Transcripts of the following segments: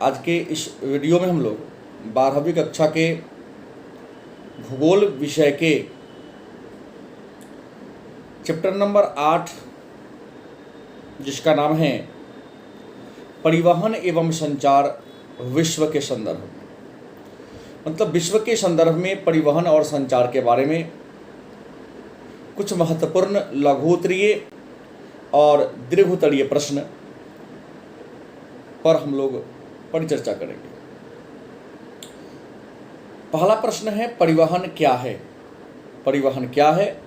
आज के इस वीडियो में हम लोग 12वीं कक्षा के भूगोल विषय के चैप्टर नंबर 8 जिसका नाम है परिवहन एवं संचार विश्व के संदर्भ में, मतलब विश्व के संदर्भ में परिवहन और संचार के बारे में कुछ महत्वपूर्ण लघुत्तरीय और दीर्घोत्तरीय प्रश्न पर हम लोग परिचर्चा करेंगे। पहला प्रश्न है, परिवहन क्या है? परिवहन क्या है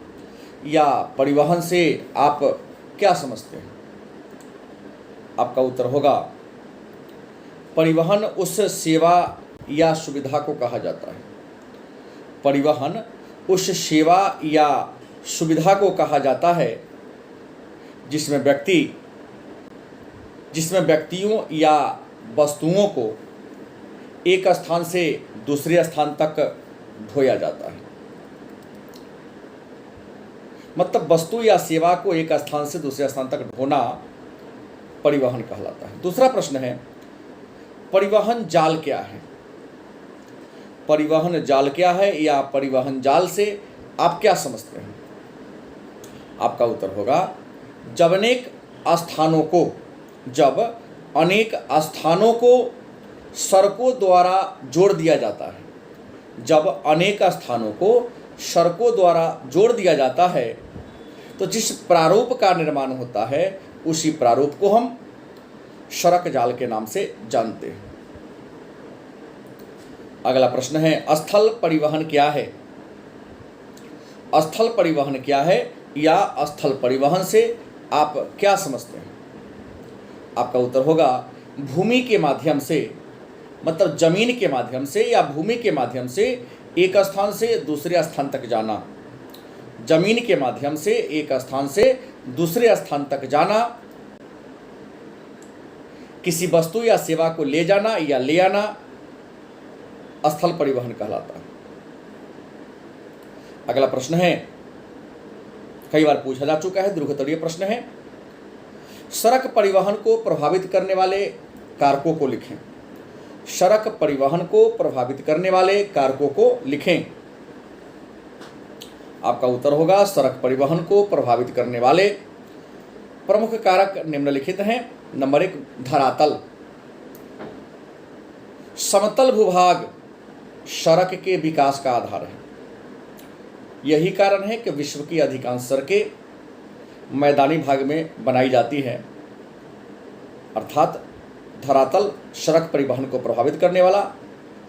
या परिवहन से आप क्या समझते हैं? आपका उत्तर होगा, परिवहन उस सेवा या सुविधा को कहा जाता है। परिवहन उस सेवा या सुविधा को कहा जाता है जिसमें व्यक्तियों या वस्तुओं को एक स्थान से दूसरे स्थान तक ढोया जाता है। मतलब वस्तु या सेवा को एक स्थान से दूसरे स्थान तक ढोना परिवहन कहलाता है। दूसरा प्रश्न है, परिवहन जाल क्या है? परिवहन जाल क्या है या परिवहन जाल से आप क्या समझते हैं? आपका उत्तर होगा, जब अनेक स्थानों को सड़कों द्वारा जोड़ दिया जाता है। जब अनेक स्थानों को सड़कों द्वारा जोड़ दिया जाता है तो जिस प्रारूप का निर्माण होता है उसी प्रारूप को हम सड़क जाल के नाम से जानते हैं। अगला प्रश्न है, स्थल परिवहन क्या है? स्थल परिवहन क्या है या स्थल परिवहन से आप क्या समझते हैं? आपका उत्तर होगा, भूमि के माध्यम से, मतलब जमीन के माध्यम से या भूमि के माध्यम से एक स्थान से दूसरे स्थान तक जाना। जमीन के माध्यम से एक स्थान से दूसरे स्थान तक जाना, किसी वस्तु या सेवा को ले जाना या ले आना स्थल परिवहन कहलाता है। अगला प्रश्न है, कई बार पूछा जा चुका है, दीर्घोत्तरीय प्रश्न है, सड़क परिवहन को प्रभावित करने वाले कारकों को लिखें। सड़क परिवहन को प्रभावित करने वाले कारकों को लिखें। आपका उत्तर होगा, सड़क परिवहन को प्रभावित करने वाले प्रमुख कारक निम्नलिखित हैं। नंबर 1, धरातल। समतल भूभाग सड़क के विकास का आधार है। यही कारण है कि विश्व की अधिकांश सड़कें मैदानी भाग में बनाई जाती है, अर्थात धरातल सड़क परिवहन को प्रभावित करने वाला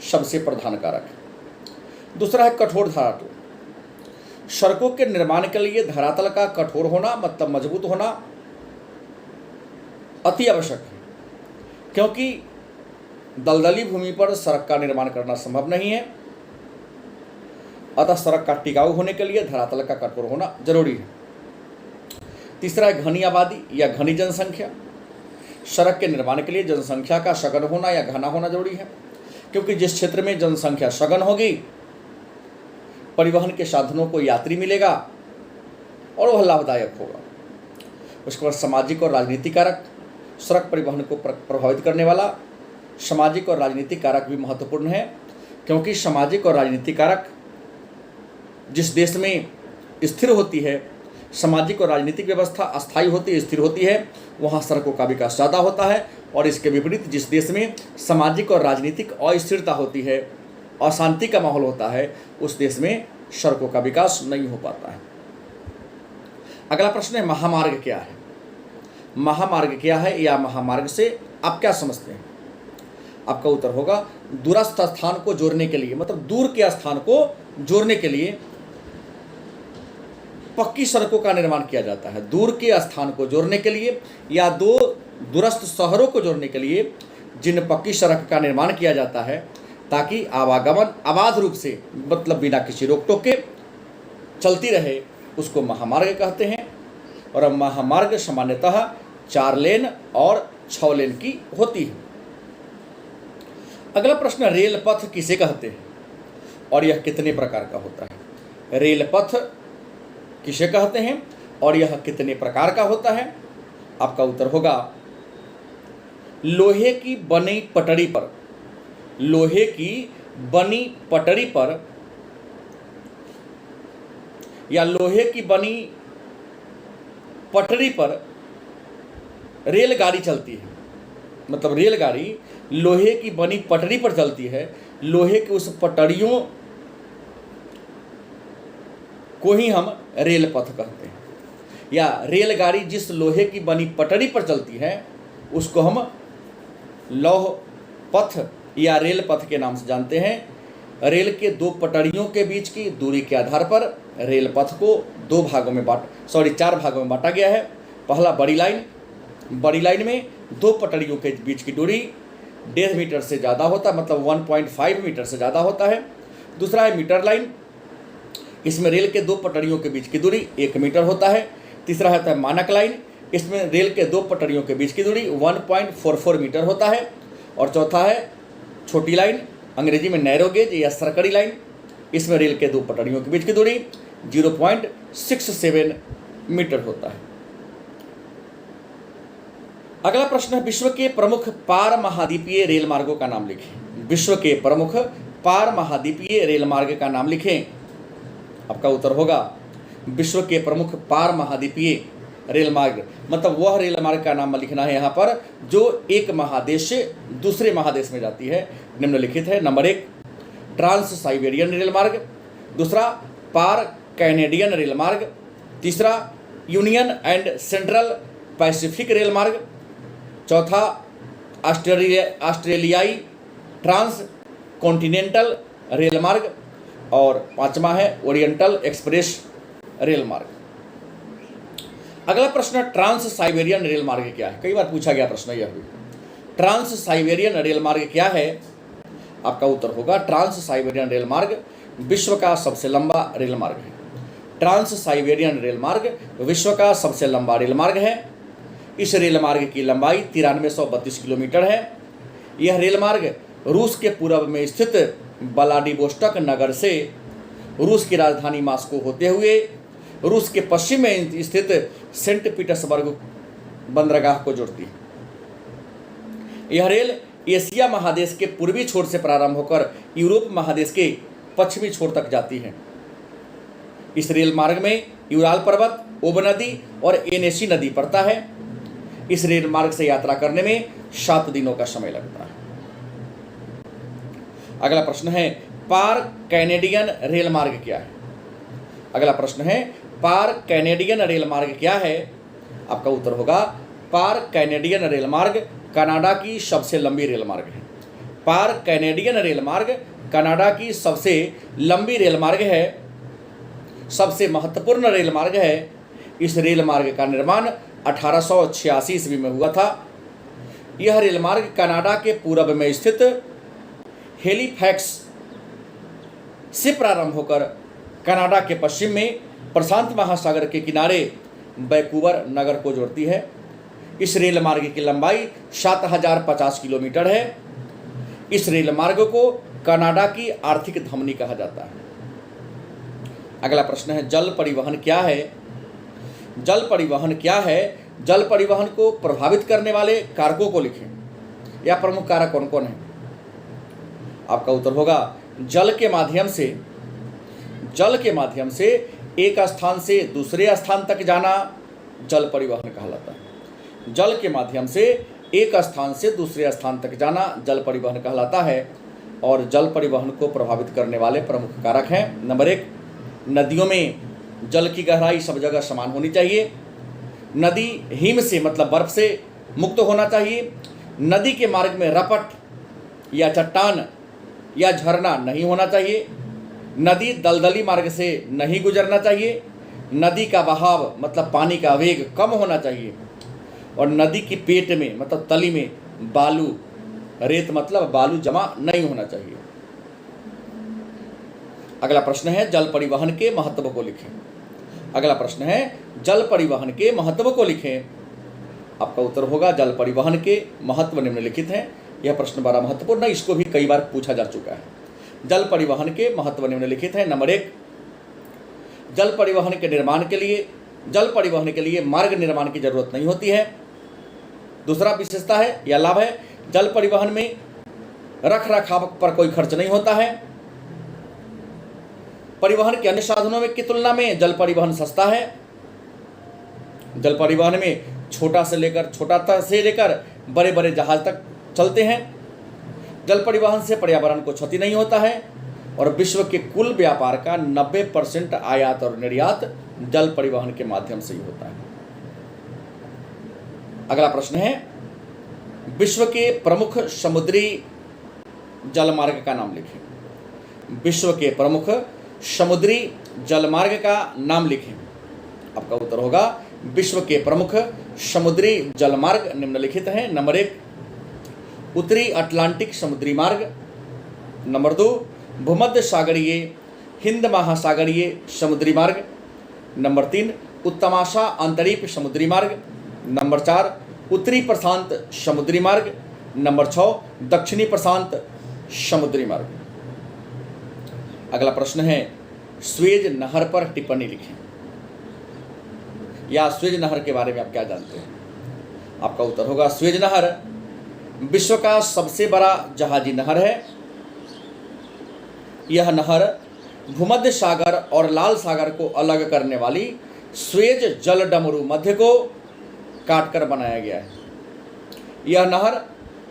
सबसे प्रधान कारक है। दूसरा है कठोर धरातल। सड़कों के निर्माण के लिए धरातल का कठोर होना, मतलब मजबूत होना अति आवश्यक है, क्योंकि दलदली भूमि पर सड़क का निर्माण करना संभव नहीं है। अतः सड़क का टिकाऊ होने के लिए धरातल का कठोर होना जरूरी है। तीसरा है घनी आबादी या घनी जनसंख्या। सड़क के निर्माण के लिए जनसंख्या का सघन होना या घना होना जरूरी है, क्योंकि जिस क्षेत्र में जनसंख्या सघन होगी परिवहन के साधनों को यात्री मिलेगा और वह लाभदायक होगा। उसके बाद सामाजिक और राजनीतिक कारक। सड़क परिवहन को प्रभावित करने वाला सामाजिक और राजनीतिक कारक भी महत्वपूर्ण है, क्योंकि सामाजिक और राजनीतिक कारक जिस देश में स्थिर होती है, सामाजिक और राजनीतिक व्यवस्था अस्थायी होती है, स्थिर होती है, वहाँ सड़कों का विकास ज़्यादा होता है। और इसके विपरीत जिस देश में सामाजिक और राजनीतिक अस्थिरता होती है, अशांति का माहौल होता है, उस देश में सड़कों का विकास नहीं हो पाता है। अगला प्रश्न है, महामार्ग क्या है? महामार्ग क्या है या महामार्ग से आप क्या समझते हैं? आपका उत्तर होगा, दूरस्थ स्थान को जोड़ने के लिए, मतलब दूर के स्थान को जोड़ने के लिए पक्की सड़कों का निर्माण किया जाता है। दूर के स्थान को जोड़ने के लिए या दो दूरस्थ शहरों को जोड़ने के लिए जिन पक्की सड़क का निर्माण किया जाता है ताकि आवागमन अबाध रूप से, मतलब बिना किसी रोक टोक के चलती रहे, उसको महामार्ग कहते हैं। और अब महामार्ग सामान्यतः 4 लेन और 6 लेन की होती है। अगला प्रश्न, रेल पथ किसे कहते हैं और यह कितने प्रकार का होता है? रेल पथ किसे कहते हैं और यह कितने प्रकार का होता है? आपका उत्तर होगा, लोहे की बनी पटरी पर, लोहे की बनी पटरी पर या लोहे की बनी पटरी पर रेलगाड़ी चलती है। मतलब रेलगाड़ी लोहे की बनी पटरी पर चलती है, लोहे की उस पटरियों को ही हम रेल पथ कहते हैं। या रेलगाड़ी जिस लोहे की बनी पटरी पर चलती है उसको हम लौह पथ या रेल पथ के नाम से जानते हैं। रेल के दो पटरियों के बीच की दूरी के आधार पर रेल पथ को चार भागों में बांटा गया है। पहला बड़ी लाइन, बड़ी लाइन में दो पटरियों के बीच की दूरी 1.5 मीटर से ज़्यादा होता है, मतलब 1.5 मीटर से ज़्यादा होता है। दूसरा है मीटर लाइन, इसमें रेल के दो पटरियों के बीच की दूरी 1 मीटर होता है। तीसरा होता है मानक लाइन, इसमें रेल के दो पटरियों के बीच की दूरी 1.44 मीटर होता है। और चौथा है छोटी लाइन, अंग्रेजी में नैरो गेज या सरकड़ी लाइन, इसमें रेल के दो पटरियों के बीच की दूरी 0.67 मीटर होता है। अगला प्रश्न है, विश्व के प्रमुख पार महाद्वीपीय रेल मार्गों का नाम लिखें। विश्व के प्रमुख पार महाद्वीपीय रेल मार्ग का नाम लिखें। आपका उत्तर होगा विश्व के प्रमुख पार महाद्वीपीय रेल मार्ग, मतलब वह रेल मार्ग का नाम लिखना है यहाँ पर जो एक महादेश से दूसरे महादेश में जाती है। निम्नलिखित है। नंबर 1 ट्रांस साइबेरियन रेल मार्ग, दूसरा पार कैनेडियन रेल मार्ग, तीसरा union and central Pacific rail मार्ग, चौथा ऑस्ट्रेलियाई ट्रांस कॉन्टिनेंटल रेल मार्ग और पांचवा है ओरिएंटल एक्सप्रेस रेल मार्ग। अगला प्रश्न, ट्रांस साइबेरियन रेल मार्ग क्या है? कई बार पूछा गया प्रश्न यह भी। ट्रांस साइबेरियन रेल मार्ग क्या है? आपका उत्तर होगा ट्रांस साइबेरियन रेल मार्ग विश्व का सबसे लंबा रेल मार्ग है। ट्रांस साइबेरियन रेल मार्ग विश्व का सबसे लंबा रेल मार्ग है। इस रेल मार्ग की लंबाई 9332 किलोमीटर है। यह रेल मार्ग रूस के पूर्व में स्थित व्लादिवोस्टोक नगर से रूस की राजधानी मॉस्को होते हुए रूस के पश्चिम में स्थित सेंट पीटर्सबर्ग बंदरगाह को जोड़ती है। यह रेल एशिया महादेश के पूर्वी छोर से प्रारंभ होकर यूरोप महादेश के पश्चिमी छोर तक जाती है। इस रेल मार्ग में यूराल पर्वत, ओब नदी और एनेसी नदी पड़ता है। इस रेल मार्ग से यात्रा करने में 7 दिनों का समय लगता है। अगला प्रश्न है, पार कैनेडियन रेल मार्ग क्या है? अगला प्रश्न है, पार कैनेडियन रेल मार्ग क्या है? आपका उत्तर होगा पार कैनेडियन रेल मार्ग कनाडा की सबसे लंबी रेल मार्ग है। पार कैनेडियन रेल मार्ग कनाडा की सबसे लंबी रेल मार्ग है, सबसे महत्वपूर्ण रेल मार्ग है। इस रेल मार्ग का निर्माण 1886 ईस्वी में हुआ था। यह रेल मार्ग कनाडा के पूर्व में स्थित हेलीफैक्स से प्रारंभ होकर कनाडा के पश्चिम में प्रशांत महासागर के किनारे वैंकूवर नगर को जोड़ती है। इस रेल मार्ग की लंबाई 7050 किलोमीटर है। इस रेल मार्ग को कनाडा की आर्थिक धमनी कहा जाता है। अगला प्रश्न है, जल परिवहन क्या है? जल परिवहन क्या है? जल परिवहन को प्रभावित करने वाले कारकों को लिखें। या प्रमुख कारक कौन कौन है? आपका उत्तर होगा जल के माध्यम से एक स्थान से दूसरे स्थान तक जाना जल परिवहन कहलाता है। जल के माध्यम से एक स्थान से दूसरे स्थान तक जाना जल परिवहन कहलाता है। और जल परिवहन को प्रभावित करने वाले प्रमुख कारक हैं। नंबर 1, नदियों में जल की गहराई सब जगह समान होनी चाहिए। नदी हिम से मतलब बर्फ से मुक्त होना चाहिए। नदी के मार्ग में रपट या चट्टान या झरना नहीं होना चाहिए। नदी दलदली मार्ग से नहीं गुजरना चाहिए। नदी का बहाव मतलब पानी का वेग कम होना चाहिए। और नदी की पेट में मतलब तली में बालू, रेत मतलब बालू जमा नहीं होना चाहिए। अगला प्रश्न है, जल परिवहन के महत्व को लिखें। अगला प्रश्न है, जल परिवहन के महत्व को लिखें। आपका उत्तर होगा जल परिवहन के महत्व निम्नलिखित हैं। यह प्रश्न बड़ा महत्वपूर्ण है, इसको भी कई बार पूछा जा चुका है। जल परिवहन के महत्व निम्नलिखित हैं। नंबर 1, जल परिवहन के लिए मार्ग निर्माण की जरूरत नहीं होती है। दूसरा विशेषता है या लाभ है, जल परिवहन में रख रखाव पर कोई खर्च नहीं होता है। परिवहन के अन्य साधनों में की तुलना में जल परिवहन सस्ता है। जल परिवहन में छोटा से लेकर बड़े बड़े जहाज तक चलते हैं। जल परिवहन से पर्यावरण को क्षति नहीं होता है और विश्व के कुल व्यापार का 90% आयात और निर्यात जल परिवहन के माध्यम से ही होता है। अगला प्रश्न है, विश्व के प्रमुख समुद्री जलमार्ग का नाम लिखें। विश्व के प्रमुख समुद्री जलमार्ग का नाम लिखें। आपका उत्तर होगा विश्व के प्रमुख समुद्री जलमार्ग निम्नलिखित हैं। नंबर 1, उत्तरी अटलांटिक समुद्री मार्ग। नंबर 2, भूमध्य सागरीय हिंद महासागरीय समुद्री मार्ग। नंबर 3, उत्तमाशा अंतरीप समुद्री मार्ग। नंबर 4, उत्तरी प्रशांत समुद्री मार्ग। नंबर 6, दक्षिणी प्रशांत समुद्री मार्ग। अगला प्रश्न है, स्वेज नहर पर टिप्पणी लिखें, या स्वेज नहर के बारे में आप क्या जानते हैं। आपका उत्तर होगा स्वेज नहर विश्व का सबसे बड़ा जहाजी नहर है। यह नहर भूमध्य सागर और लाल सागर को अलग करने वाली स्वेज जल डमरू मध्य को काटकर बनाया गया है। यह नहर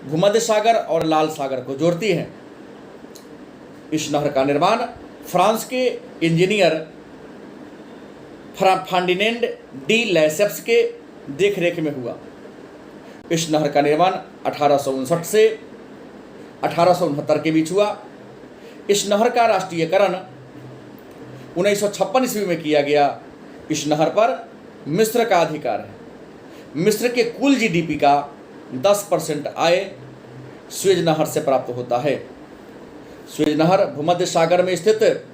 भूमध्य सागर और लाल सागर को जोड़ती है। इस नहर का निर्माण फ्रांस के इंजीनियर फर्डिनेंड डी लेसेप्स के देखरेख में हुआ। इस नहर का निर्माण 1859 से 1869 के बीच हुआ। इस नहर का राष्ट्रीयकरण 1956 ईस्वी में किया गया। इस नहर पर मिस्र का अधिकार है। मिस्र के कुल जीडीपी का 10% आय स्वेज नहर से प्राप्त होता है। स्वेज नहर भूमध्य सागर में स्थित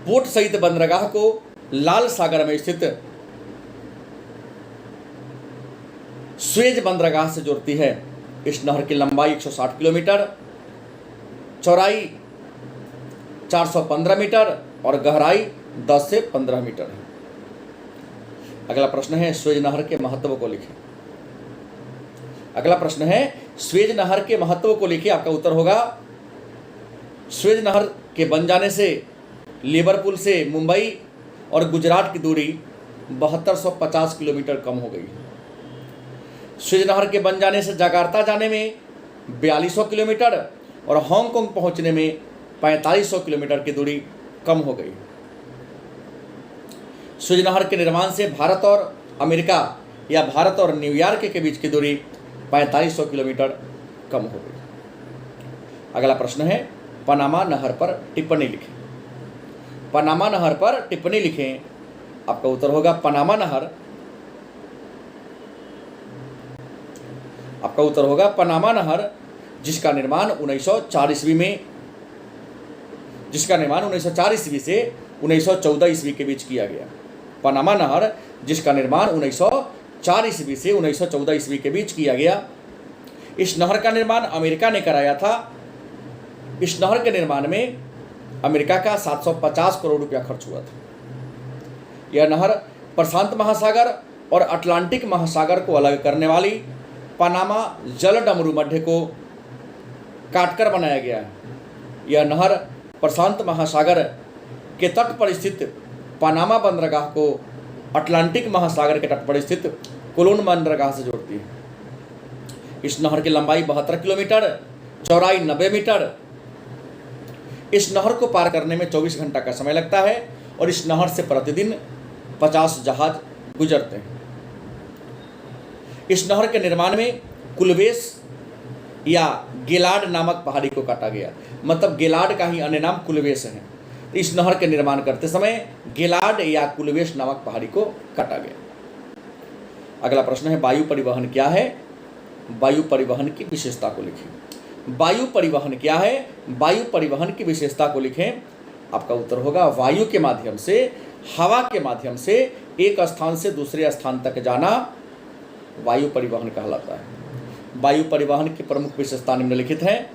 पोर्ट सहित बंदरगाह को लाल सागर में स्थित स्वेज बंदरगाह से जोड़ती है। इस नहर की लंबाई 160 किलोमीटर, चौड़ाई 415 मीटर और गहराई 10 से 15 मीटर है। अगला प्रश्न है, स्वेज नहर के महत्व को लिखें। अगला प्रश्न है, स्वेज नहर के महत्व को लिखिए। आपका उत्तर होगा स्वेज नहर के बन जाने से लिवरपूल से मुंबई और गुजरात की दूरी 7250 किलोमीटर कम हो गई। स्वेज नहर के बन जाने से जकार्ता जाने में 4200 किलोमीटर और हांगकांग पहुंचने में 4500 किलोमीटर की दूरी कम हो गई। स्वेज नहर के निर्माण से भारत और अमेरिका या भारत और न्यूयॉर्क के बीच की दूरी 4500 किलोमीटर कम हो गई। अगला प्रश्न है, पनामा नहर पर टिप्पणी लिखें। पनामा नहर पर टिप्पणी लिखें। आपका उत्तर होगा पनामा नहर। आपका उत्तर होगा पनामा नहर, जिसका निर्माण 1904 ईस्वी से 1914 ईस्वी के बीच किया गया। पनामा नहर, जिसका निर्माण 1904 ईस्वी से 1914 ईस्वी के बीच किया गया। इस नहर का निर्माण अमेरिका ने कराया था। इस नहर के निर्माण में अमेरिका का 750 करोड़ रुपया खर्च हुआ था। यह नहर प्रशांत महासागर और अटलांटिक महासागर को अलग करने वाली पनामा जल डमरू मध्य को काटकर बनाया गया है। यह नहर प्रशांत महासागर के तट पर स्थित पनामा बंदरगाह को अटलांटिक महासागर के तट पर स्थित कोलोन बंदरगाह से जोड़ती है। इस नहर की लंबाई 72 किलोमीटर, चौड़ाई 90 मीटर। इस नहर को पार करने में 24 घंटा का समय लगता है और इस नहर से प्रतिदिन 50 जहाज गुजरते हैं। इस नहर के निर्माण में कुलवेस या गेलाड नामक पहाड़ी को काटा गया। मतलब गेलाड का ही अन्य नाम कुलवेस है। इस नहर के निर्माण करते समय गेलाड या कुलवेस नामक पहाड़ी को काटा गया। अगला प्रश्न है, वायु परिवहन क्या है। वायु परिवहन की विशेषता को लिखें। वायु परिवहन क्या है, वायु परिवहन की विशेषता को लिखें। आपका उत्तर होगा वायु के माध्यम से, हवा के माध्यम से एक स्थान से दूसरे स्थान तक जाना वायु परिवहन कहलाता है। वायु परिवहन की प्रमुख विशेषता निम्नलिखित हैं।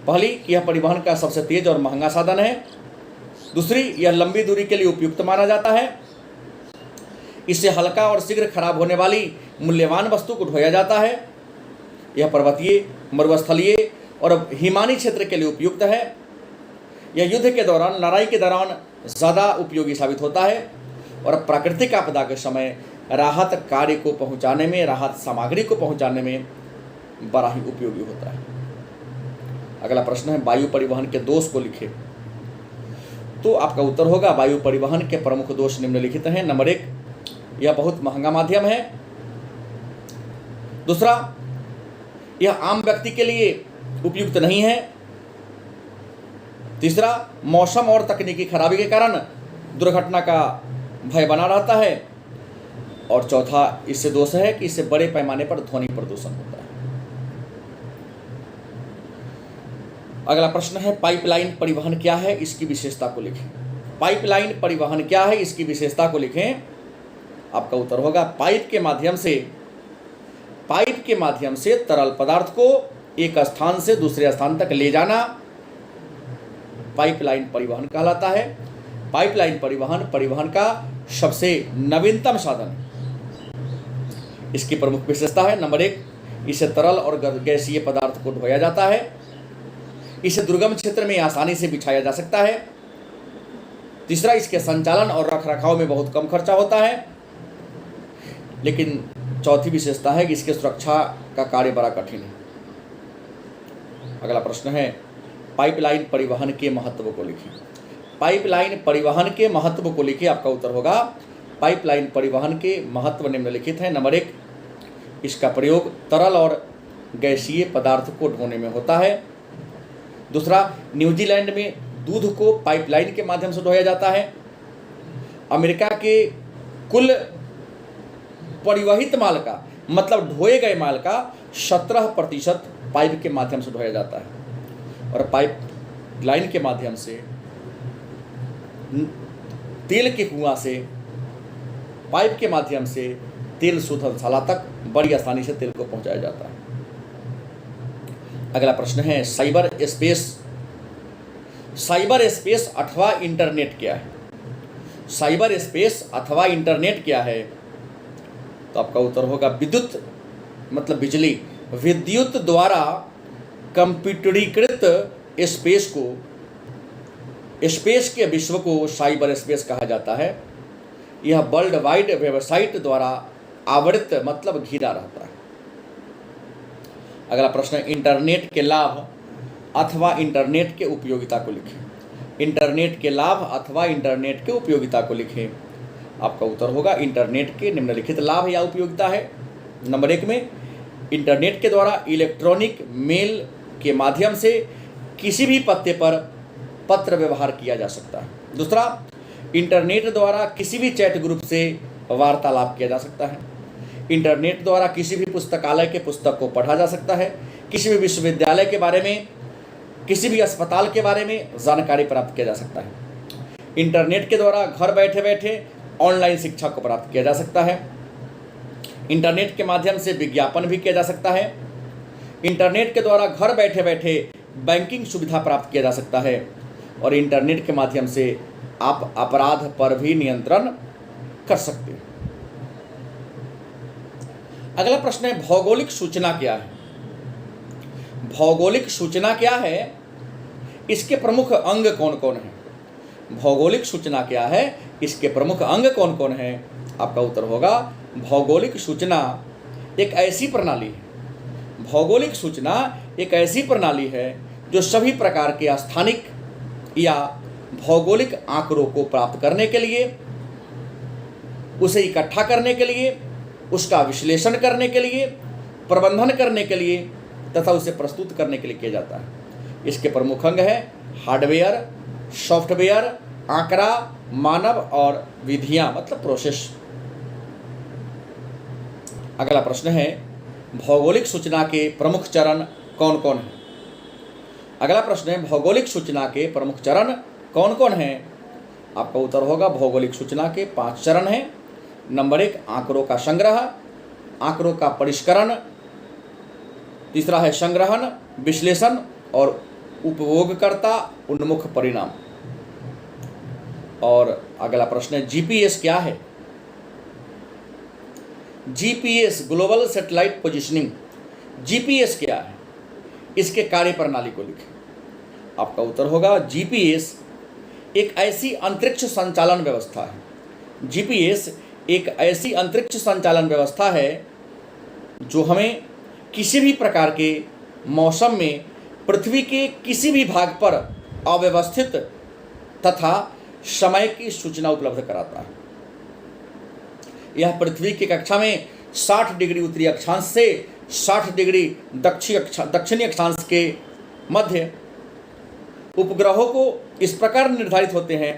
पहली, यह परिवहन का सबसे तेज और महंगा साधन है। दूसरी, यह लंबी दूरी के लिए उपयुक्त माना जाता है। इससे हल्का और शीघ्र खराब होने वाली मूल्यवान वस्तु को ढोया जाता है। यह पर्वतीय, मरुस्थलीय और हिमानी क्षेत्र के लिए उपयुक्त है। यह युद्ध के दौरान, लड़ाई के दौरान ज़्यादा उपयोगी साबित होता है और प्राकृतिक आपदा के समय राहत कार्य को पहुंचाने में, राहत सामग्री को पहुंचाने में बड़ा ही उपयोगी होता है। अगला प्रश्न है वायु परिवहन के दोष को लिखें। तो आपका उत्तर होगा वायु परिवहन के प्रमुख दोष निम्नलिखित हैं। नंबर 1, यह बहुत महंगा माध्यम है। दूसरा, यह आम व्यक्ति के लिए उपयुक्त नहीं है। तीसरा, मौसम और तकनीकी खराबी के कारण दुर्घटना का भय बना रहता है। और चौथा, इससे दोष है कि इससे बड़े पैमाने पर ध्वनि प्रदूषण होता है। अगला प्रश्न है पाइपलाइन परिवहन क्या है, इसकी विशेषता को लिखें। पाइपलाइन परिवहन क्या है, इसकी विशेषता को लिखें। आपका उत्तर होगा पाइप के माध्यम से तरल पदार्थ को एक स्थान से दूसरे स्थान तक ले जाना पाइपलाइन परिवहन कहलाता है। पाइपलाइन परिवहन का सबसे नवीनतम साधन है। इसकी प्रमुख विशेषता है नंबर 1, इसे तरल और गैसीय पदार्थ को ढोया जाता है। इसे दुर्गम क्षेत्र में आसानी से बिछाया जा सकता है। तीसरा, इसके संचालन और रखरखाव में बहुत कम खर्चा होता है। लेकिन चौथी विशेषता है कि इसके सुरक्षा का कार्य बड़ा कठिन है। अगला प्रश्न है पाइपलाइन परिवहन के महत्व को लिखें। पाइपलाइन परिवहन के महत्व को लिखें। आपका उत्तर होगा पाइपलाइन परिवहन के महत्व निम्नलिखित है। नंबर 1, इसका प्रयोग तरल और गैसीय पदार्थ को ढोने में होता है। दूसरा, न्यूजीलैंड में दूध को पाइपलाइन के माध्यम से ढोया जाता है। अमेरिका के कुल परिवहित माल का, मतलब ढोए गए माल का 17% पाइप के माध्यम से ढोया जाता है। और पाइपलाइन के माध्यम से तेल के कुआं से, पाइप के माध्यम से तेल शोधनशाला तक बड़ी आसानी से तेल को पहुंचाया जाता है। अगला प्रश्न है साइबर स्पेस अथवा इंटरनेट क्या है। साइबर स्पेस अथवा इंटरनेट क्या है? तो आपका उत्तर होगा विद्युत, मतलब बिजली, विद्युत द्वारा कंप्यूटरीकृत स्पेस के विश्व को साइबर स्पेस कहा जाता है। यह वर्ल्ड वाइड वेबसाइट द्वारा आवृत, मतलब घिरा रहता है। अगला प्रश्न है इंटरनेट के लाभ अथवा इंटरनेट के उपयोगिता को लिखें। इंटरनेट के लाभ अथवा इंटरनेट के उपयोगिता को लिखें। आपका उत्तर होगा इंटरनेट के निम्नलिखित लाभ या उपयोगिता है। नंबर 1 में इंटरनेट के द्वारा इलेक्ट्रॉनिक मेल के माध्यम से किसी भी पते पर पत्र व्यवहार किया जा सकता है। दूसरा, इंटरनेट द्वारा किसी भी चैट ग्रुप से वार्तालाप किया जा सकता है। इंटरनेट द्वारा किसी भी पुस्तकालय के पुस्तक को पढ़ा जा सकता है। किसी भी विश्वविद्यालय के बारे में, किसी भी अस्पताल के बारे में जानकारी प्राप्त किया जा सकता है। इंटरनेट के द्वारा घर बैठे बैठे ऑनलाइन शिक्षा को प्राप्त किया जा सकता है। इंटरनेट के माध्यम से विज्ञापन भी किया जा सकता है। इंटरनेट के द्वारा घर बैठे बैठे बैंकिंग सुविधा प्राप्त किया जा सकता है। और इंटरनेट के माध्यम से आप अपराध पर भी नियंत्रण कर सकते हैं। अगला प्रश्न है भौगोलिक सूचना क्या है। भौगोलिक सूचना क्या है, इसके प्रमुख अंग कौन कौन हैं? भौगोलिक सूचना क्या है, इसके प्रमुख अंग कौन कौन हैं? आपका उत्तर होगा भौगोलिक सूचना एक ऐसी प्रणाली है। भौगोलिक सूचना एक ऐसी प्रणाली है जो सभी प्रकार के स्थानिक या भौगोलिक आंकड़ों को प्राप्त करने के लिए, उसे इकट्ठा करने के लिए, उसका विश्लेषण करने के लिए, प्रबंधन करने के लिए तथा उसे प्रस्तुत करने के लिए किया जाता है। इसके प्रमुख अंग हैं हार्डवेयर, सॉफ्टवेयर, आंकड़ा, मानव और विधियां, मतलब प्रोसेस। अगला प्रश्न है भौगोलिक सूचना के प्रमुख चरण कौन कौन हैं? अगला प्रश्न है भौगोलिक सूचना के प्रमुख चरण कौन कौन हैं? आपका उत्तर होगा भौगोलिक सूचना के 5 चरण हैं। नंबर 1 आंकड़ों का संग्रह, आंकड़ों का परिष्करण। तीसरा है संग्रहण, विश्लेषण और उपयोगकर्ता उन्मुख परिणाम। और अगला प्रश्न है जीपीएस क्या है? GPS global satellite positioning, GPS क्या है, इसके कार्य प्रणाली को लिखें। आपका उत्तर होगा जीपीएस एक ऐसी अंतरिक्ष संचालन व्यवस्था है। जीपीएस एक ऐसी अंतरिक्ष संचालन व्यवस्था है जो हमें किसी भी प्रकार के मौसम में पृथ्वी के किसी भी भाग पर अव्यवस्थित तथा समय की सूचना उपलब्ध कराता है। यह पृथ्वी की कक्षा में 60 डिग्री उत्तरी अक्षांश से 60 डिग्री दक्षिणी अक्षांश के मध्य उपग्रहों को इस प्रकार निर्धारित होते हैं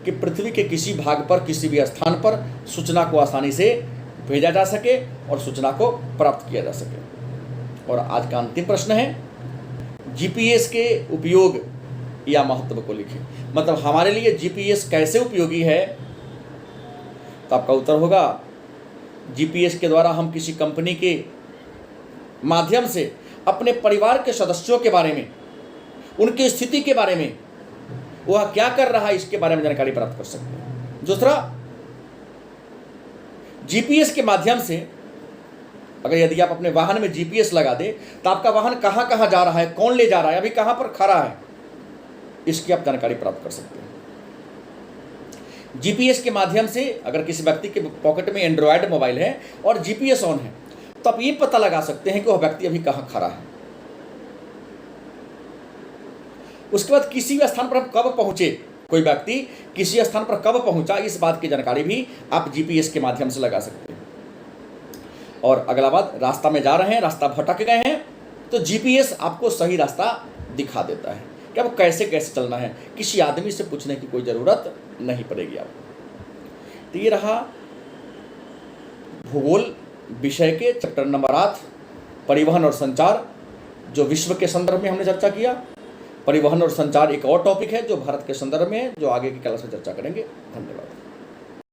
कि पृथ्वी के किसी भाग पर किसी भी स्थान पर सूचना को आसानी से भेजा जा सके और सूचना को प्राप्त किया जा सके। और आज का अंतिम प्रश्न है, जीपीएस के उपयोग या महत्व को लिखें। मतलब हमारे लिए जीपीएस कैसे उपयोगी है, तो आपका उत्तर होगा जीपीएस के द्वारा हम किसी कंपनी के माध्यम से अपने परिवार के सदस्यों के बारे में, उनकी स्थिति के बारे में, वह क्या कर रहा है इसके बारे में जानकारी प्राप्त कर सकते हैं। दूसरा, जीपीएस के माध्यम से अगर यदि आप अपने वाहन में जीपीएस लगा दें तो आपका वाहन कहाँ कहाँ जा रहा है, कौन ले जा रहा है, अभी कहाँ पर खड़ा है, इसकी आप जानकारी प्राप्त कर सकते हैं। जीपीएस के माध्यम से अगर किसी व्यक्ति के पॉकेट में एंड्रॉयड मोबाइल है और जीपीएस ऑन है तो आप ये पता लगा सकते हैं कि वह व्यक्ति अभी कहाँ खड़ा है। उसके बाद किसी भी स्थान पर हम कब पहुंचे, कोई व्यक्ति किसी स्थान पर कब पहुंचा, इस बात की जानकारी भी आप जीपीएस के माध्यम से लगा सकते हैं। और अगला बात, रास्ता में जा रहे हैं, रास्ता भटक गए हैं, तो जीपीएस आपको सही रास्ता दिखा देता है कि आपको कैसे कैसे चलना है। किसी आदमी से पूछने की कोई ज़रूरत नहीं पड़ेगी आपको। तो ये रहा भूगोल विषय के चैप्टर नंबर 8 परिवहन और संचार, जो विश्व के संदर्भ में हमने चर्चा किया। परिवहन और संचार एक और टॉपिक है जो भारत के संदर्भ में है, जो आगे की क्लास में चर्चा करेंगे। धन्यवाद।